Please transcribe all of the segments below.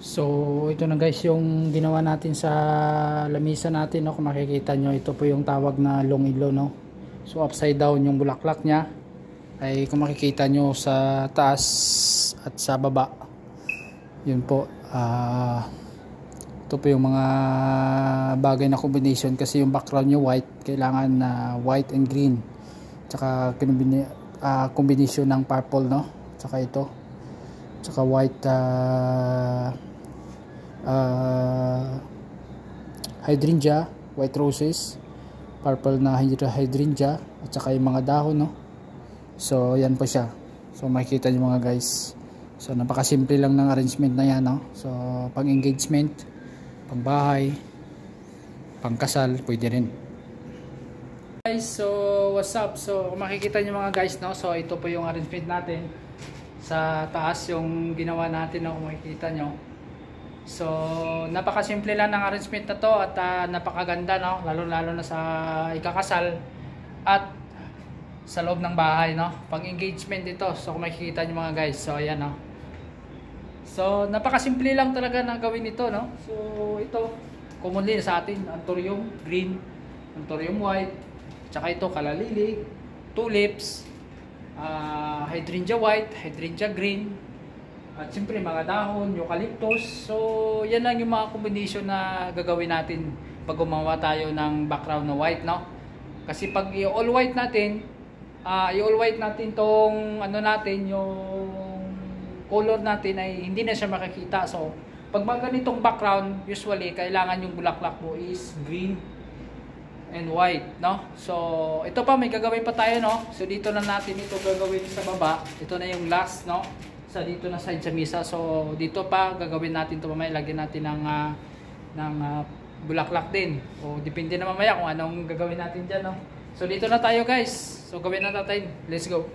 So ito na guys yung ginawa natin sa lamisa natin, no? Kung makikita nyo, ito po yung tawag na long ilo, no? So upside down yung bulaklak nya, ay kung makikita nyo sa taas at sa baba, yun po. Ito po yung mga bagay na combination, kasi yung background nyo white, kailangan na white and green, tsaka combination ng purple, no, tsaka ito, tsaka white hydrangea, white roses, purple na hydrangea, at saka yung mga dahon, no. So yan po siya. So makikita nyo mga guys, so napakasimple lang ng arrangement na yan, no. So pang engagement, pang bahay, pang kasal, pwede rin guys. So what's up, so kung makikita nyo mga guys, no, so ito po yung arrangement natin sa taas, yung ginawa natin, no, kung makikita nyo. So napakasimple lang ng arrangement na to, at napakaganda, no, lalo na sa ikakasal at sa loob ng bahay, no, pang engagement dito. So kung makikita nyo mga guys, so ayan, no, so napakasimple lang talaga na gawin ito, no. So ito commonly sa atin, anthurium green, anthurium white, tsaka ito kalalilig, tulips, hydrangea white, hydrangea green, at siyempre mga dahon, eucalyptus. So yan lang yung mga combination na gagawin natin pag gumawa tayo ng background na white, no. Kasi pag i-all white natin, i-all white natin tong ano natin, yung color natin ay hindi na siya makikita. So pag mga ganitong background, usually kailangan yung bulaklak mo is green and white, no. So ito pa, may gagawin pa tayo, no. So dito na natin ito gagawin sa baba. Ito na yung last, no, sa dito na side sa misa. So dito pa gagawin natin ito mamaya, lagyan natin ng bulaklak din. O depende na mamaya kung anong gagawin natin dyan, no. So dito na tayo guys. So gawin na natin. Let's go.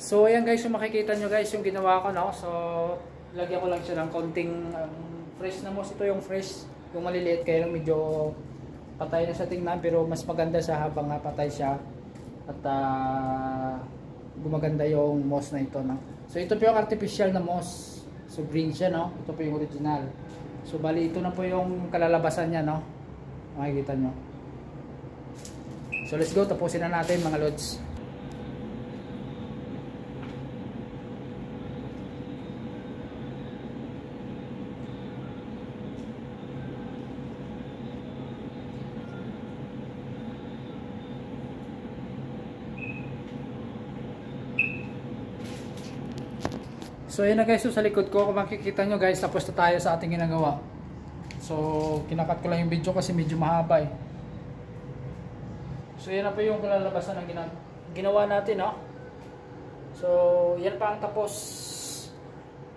So ayan guys, yung makikita nyo guys, yung ginawa ko, no. So lagyan ko lang siya ng konting fresh na moss. Ito yung fresh, yung maliliit, kaya lang medyo patay na sa tingnan, pero mas maganda siya habang patay siya. At gumaganda yung moss na ito, no. So ito po yung artificial na moss. So green siya, no. Ito po yung original. So bali ito na po yung kalalabasan niya, no. Makikita nyo. So let's go, tapusin na natin mga lods. So yun na guys, so sa likod ko, kung makikita nyo guys, tapos na tayo sa ating ginagawa. So kinakat ko lang yung video kasi medyo mahaba eh. So yan na po yung kalalabasan ng ginawa natin, no? So yan pa ang tapos.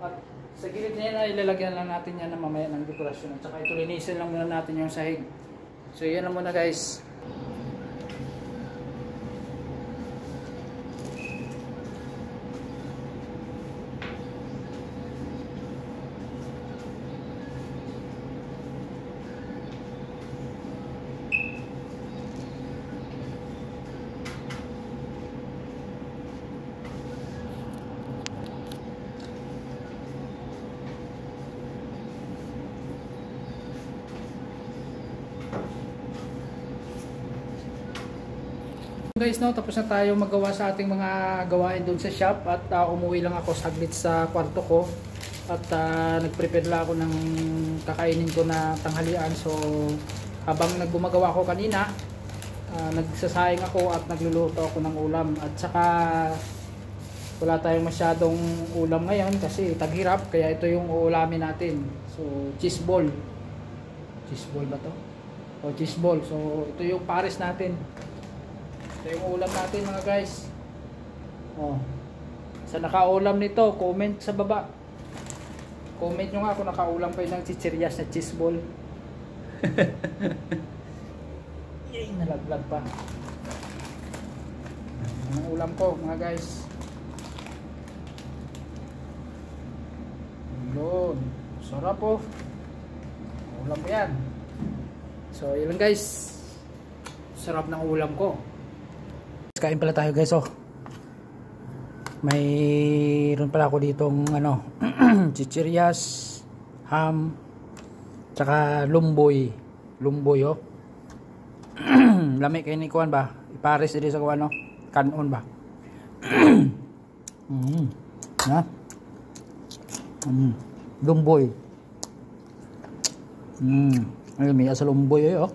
At sa gilid na yan ay ilalagyan lang natin yan na mamaya ng dekorasyon. At saka ito linisin lang muna natin yung sahig. So yan na muna guys. Guys, no, tapos na tayo magawa sa ating mga gawain doon sa shop at umuwi lang ako saglit sa kwarto ko at nagprepare lang ako ng kakainin ko na tanghalian. So habang naggumagawa ako kanina, nagsasayang ako at nagluluto ako ng ulam at saka wala tayong masyadong ulam ngayon kasi taghirap, kaya ito yung uulamin natin. So cheese ball ba to? O cheese ball. So ito yung pares natin. Ito yung ulam natin mga guys. Oh. Sa nakaulam nito, comment sa baba. Comment nyo nga kung nakaulam kayo ng chichirias na cheese ball. Yay, nalaglag pa. Ang ulam ko mga guys. Yun. Sarap po. Ulam ko yan. So yun lang guys. Sarap ng ulam ko. Kain pala tayo guys, oh. Mayroon pala ako ditong ano, chichirias, ham, tsaka lumboy, oh. Lami kayo ni kuan ba? Ipares dito sa kuan, no? Kanon ba? Ha? Lumboy. Ay, may asa lumboy eh, oh.